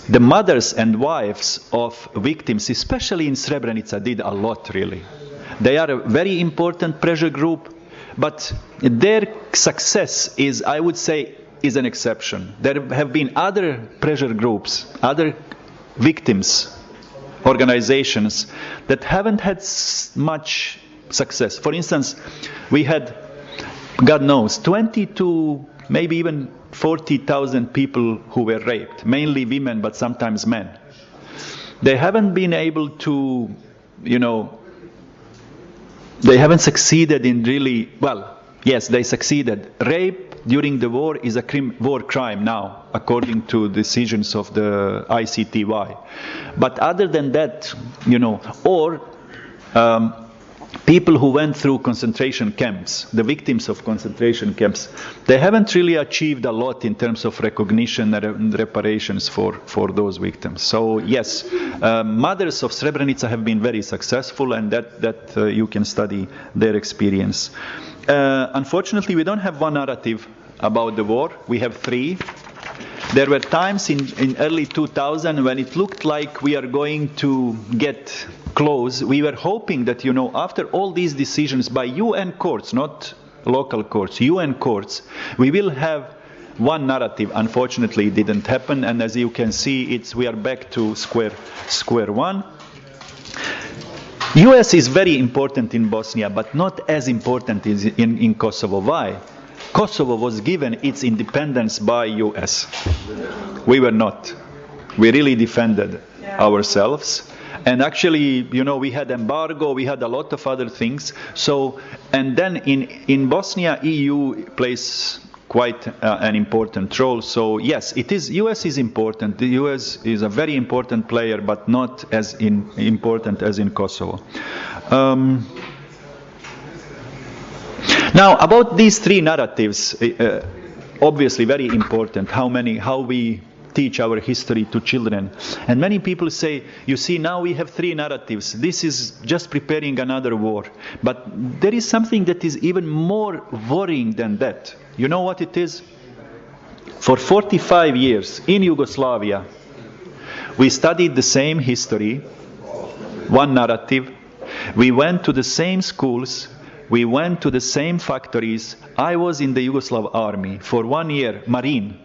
the mothers and wives of victims, especially in Srebrenica, did a lot, really. They are a very important pressure group, but their success is, I would say, is an exception. There have been other pressure groups, other victims, organizations that haven't had much success. For instance, we had, God knows, 20 to maybe even 40,000 people who were raped, mainly women, but sometimes men. They haven't been able to, they haven't succeeded in really, well, yes, they succeeded. Rape during the war is a war crime now, according to decisions of the ICTY. But other than that, people who went through concentration camps, the victims of concentration camps, they haven't really achieved a lot in terms of recognition and reparations for those victims. So yes, mothers of Srebrenica have been very successful, and that you can study their experience. Unfortunately, we don't have one narrative about the war. We have three. There were times in early 2000 when it looked like we are going to get close. We were hoping that, after all these decisions by UN courts, not local courts, UN courts, we will have one narrative. Unfortunately, it didn't happen, and as you can see, we are back to square one. US is very important in Bosnia, but not as important in Kosovo. Why? Kosovo was given its independence by US. We were not. We really defended ourselves. And actually, we had embargo, we had a lot of other things. So, and then in Bosnia, EU plays quite an important role. So yes, US is important. The US is a very important player, but not as important as in Kosovo. Now, about these three narratives, obviously very important, how we teach our history to children. And many people say, you see, now we have three narratives. This is just preparing another war. But there is something that is even more worrying than that. You know what it is? For 45 years in Yugoslavia, we studied the same history, one narrative. We went to the same schools. We went to the same factories. I was in the Yugoslav army for 1 year, Marine.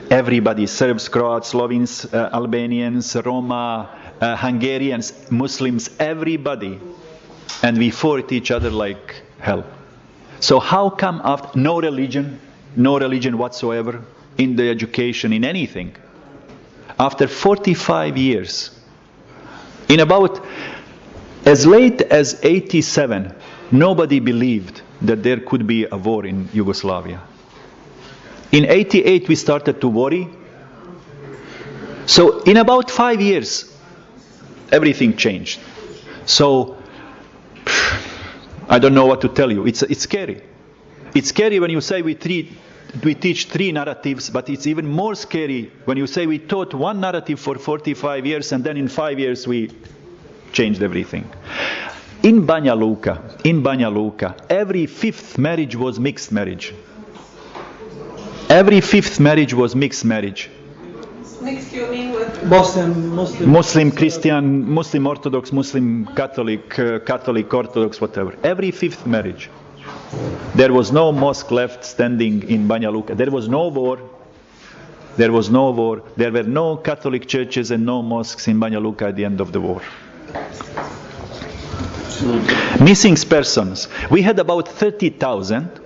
Everybody, Serbs, Croats, Slovenes, Albanians, Roma, Hungarians, Muslims, everybody. And we fought each other like hell. So how come after no religion, no religion whatsoever in the education, in anything. After 45 years, in about as late as 87, nobody believed that there could be a war in Yugoslavia. In 88, we started to worry. So in about 5 years, everything changed. So I don't know what to tell you. It's scary. It's scary when you say we teach three narratives, but it's even more scary when you say we taught one narrative for 45 years and then in 5 years we changed everything. In Banja Luka, every fifth marriage was mixed marriage. Every fifth marriage was mixed marriage. Mixed, you mean with Muslim, Christian, Muslim Orthodox, Muslim Catholic, Catholic Orthodox, whatever. Every fifth marriage. There was no mosque left standing in Banja Luka. There was no war. There was no war. There were no Catholic churches and no mosques in Banja Luka at the end of the war. Missing persons. We had about 30,000.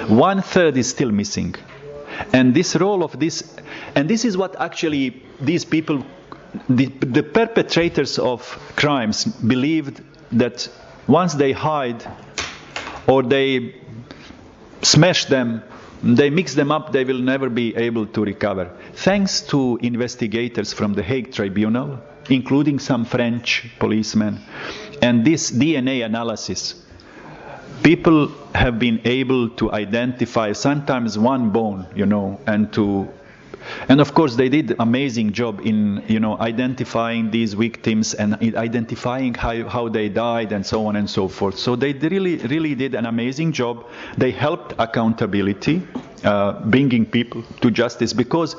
1/3 is still missing. And this role of this, and this is what actually these people, the perpetrators of crimes believed that once they hide or they smash them, they mix them up, they will never be able to recover. Thanks to investigators from the Hague Tribunal, including some French policemen, and this DNA analysis, people have been able to identify sometimes one bone, and of course they did amazing job in, identifying these victims and identifying how they died and so on and so forth. So they really did an amazing job. They helped accountability, bringing people to justice, because,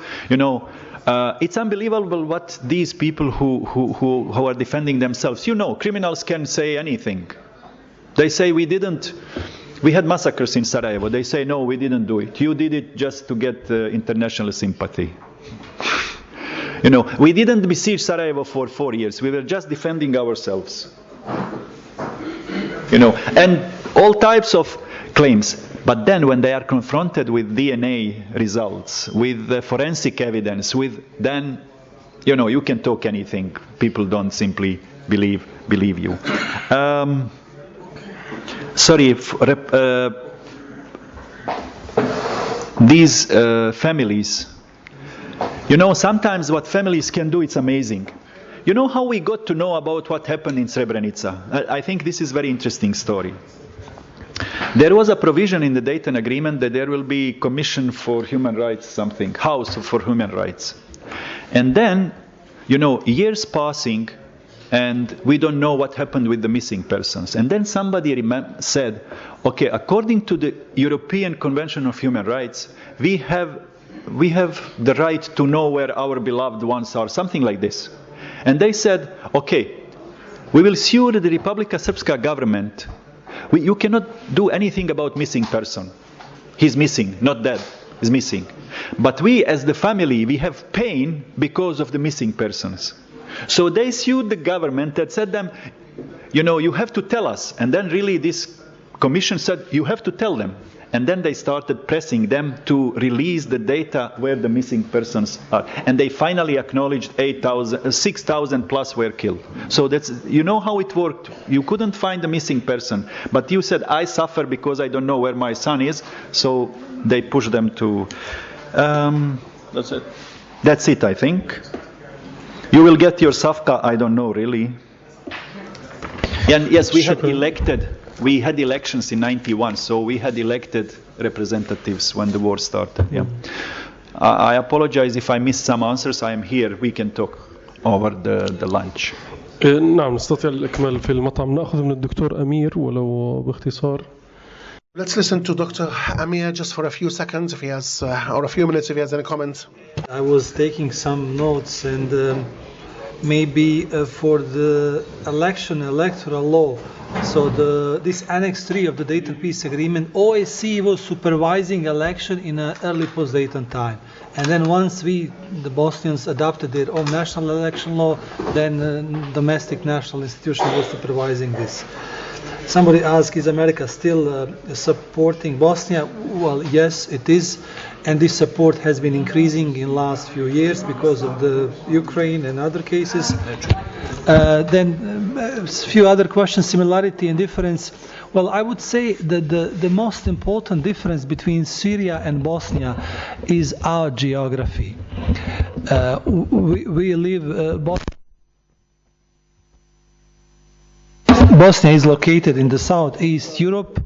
it's unbelievable what these people who are defending themselves, criminals can say anything. They say we had massacres in Sarajevo. They say, no, we didn't do it. You did it just to get international sympathy. We didn't besiege Sarajevo for 4 years. We were just defending ourselves. And all types of claims. But then when they are confronted with DNA results, with forensic evidence, then you can talk anything. People don't simply believe you. These families, sometimes what families can do, it's amazing. How we got to know about what happened in Srebrenica? I think this is a very interesting story. There was a provision in the Dayton Agreement that there will be Commission for Human Rights something, House for Human Rights. And then, years passing, and we don't know what happened with the missing persons. And then somebody said, okay, according to the European Convention of Human Rights, we have the right to know where our beloved ones are, something like this. And they said, okay, we will sue the Republika Srpska government. You cannot do anything about missing person. He's missing, not dead, he's missing. But we, as the family, we have pain because of the missing persons. So they sued the government and said them, you have to tell us. And then really this commission said, you have to tell them. And then they started pressing them to release the data where the missing persons are. And they finally acknowledged 6,000 plus were killed. So that's, how it worked. You couldn't find the missing person. But you said, I suffer because I don't know where my son is. So they pushed them to... that's it. That's it, I think. You will get your Safka, I don't know really. And yes, we had elections in 91, so we had elected representatives when the war started. Yeah. I apologize if I missed some answers. I am here. We can talk over the lunch. نعم نستطيع الإكمال في المطعم. نأخذ من الدكتور أمير ولو باختصار. Let's listen to Dr. Amir just for a few seconds, if he has, or a few minutes, if he has any comments. I was taking some notes, and maybe for the electoral law. So this Annex 3 of the Dayton Peace Agreement, OSCE was supervising election in an early post-Dayton time. And then once the Bosnians adopted their own national election law, then domestic national institution was supervising this. Somebody asked, is America still supporting Bosnia? Well, yes, it is. And this support has been increasing in last few years because of the Ukraine and other cases. Then a few other questions, similarity and difference. Well, I would say that the most important difference between Syria and Bosnia is our geography. We live, Bosnia is located in the southeast Europe.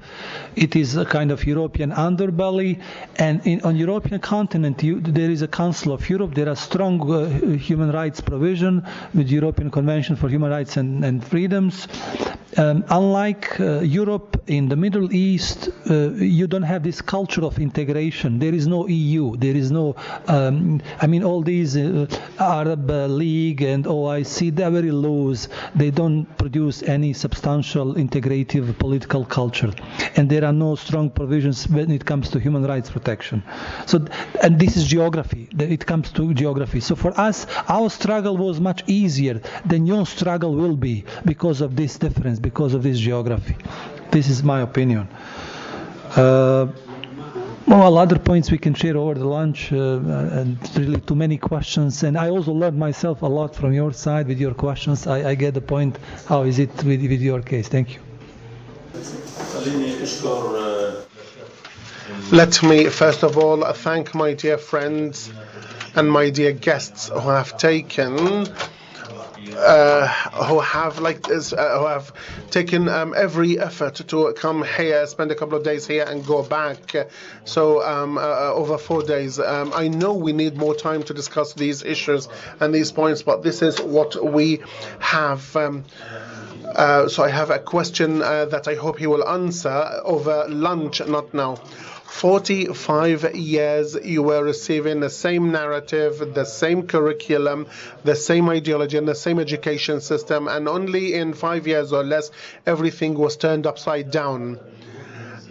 It is a kind of European underbelly, and on European continent there is a Council of Europe. There are strong human rights provision with European Convention for Human Rights and Freedoms. Unlike Europe, in the Middle East, you don't have this culture of integration. There is no EU. There is no, I mean, all these Arab League and OIC, they are very loose. They don't produce any substantial integrative political culture. And there are no strong provisions when it comes to human rights protection. So, and this is geography. It comes to geography. So for us, our struggle was much easier than your struggle will be because of this difference, because of this geography. This is my opinion. Well, other points we can share over the lunch, and really too many questions. And I also learned myself a lot from your side with your questions. I get the point. How is it with your case? Thank you. Let me first of all thank my dear friends and my dear guests who have taken every effort to come here, spend a couple of days here and go back. So over 4 days. I know we need more time to discuss these issues and these points, but this is what we have. So I have a question that I hope he will answer over lunch, not now. 45 years you were receiving the same narrative, the same curriculum, the same ideology and the same education system, and only in 5 years or less everything was turned upside down.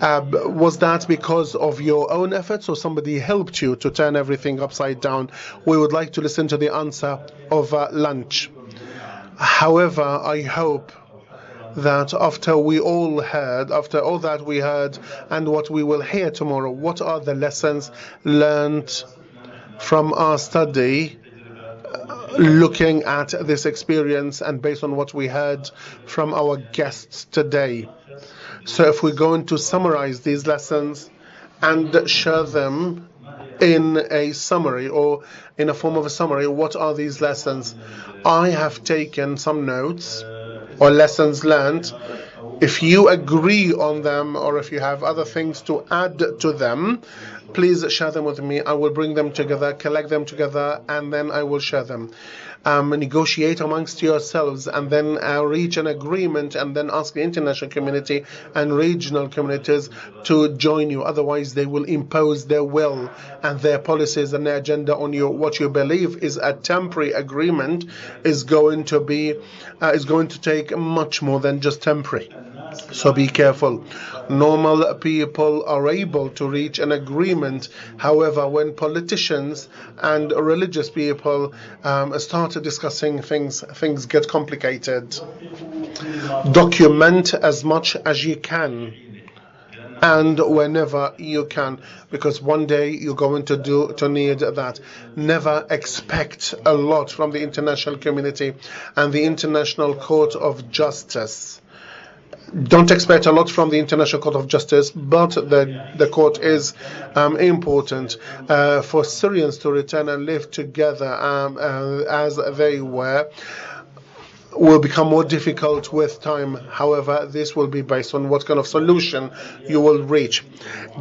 Was that because of your own efforts or somebody helped you to turn everything upside down? We would like to listen to the answer over lunch. However, I hope that after all that we heard and what we will hear tomorrow, what are the lessons learned from our study, looking at this experience and based on what we heard from our guests today? So if we're going to summarize these lessons and share them in a summary or in a form of a summary, what are these lessons? I have taken some notes or lessons learned. If you agree on them or if you have other things to add to them, please share them with me. I will bring them together, collect them together, and then I will share them. Negotiate amongst yourselves and then reach an agreement and then ask the international community and regional communities to join you. Otherwise, they will impose their will and their policies and their agenda on you. What you believe is a temporary agreement is going to take much more than just temporary. So be careful. Normal people are able to reach an agreement. However, when politicians and religious people start discussing things get complicated. Document as much as you can and whenever you can, because one day you're going to need that. Never expect a lot from the international community and the International Court of Justice. Don't expect a lot from the International Court of Justice, but the court is important for Syrians to return and live together as they were. Will become more difficult with time. However, this will be based on what kind of solution you will reach.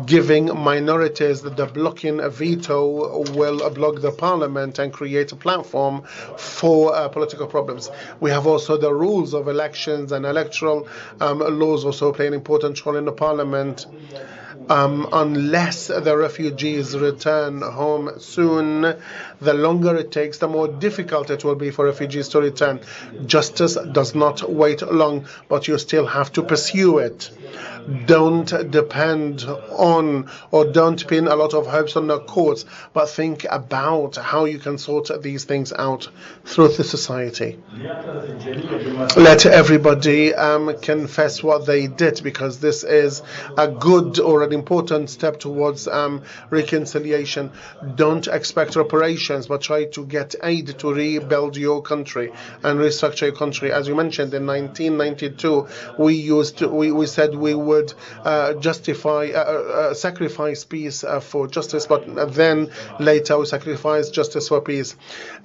Giving minorities the blocking veto will block the parliament and create a platform for political problems. We have also the rules of elections and electoral laws also play an important role in the parliament. Unless the refugees return home soon, the longer it takes, the more difficult it will be for refugees to return. Justice does not wait long, but you still have to pursue it. Don't depend on or don't pin a lot of hopes on the courts, but think about how you can sort these things out through the society. Let everybody confess what they did, because this is a good or an important step towards reconciliation. Don't expect reparations, but try to get aid to rebuild your country and restructure your country. As you mentioned, in 1992, we said we would sacrifice peace for justice, but then later we sacrificed justice for peace.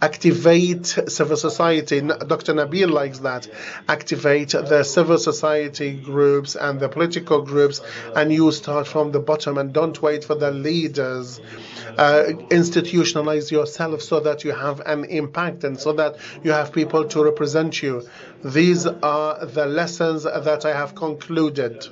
Activate civil society. Dr. Nabil likes that. Activate the civil society groups and the political groups, and you start from the bottom and don't wait for the leaders. Institutionalize yourself so that you have an impact and so that you have people to represent you. These are the lessons that I have concluded.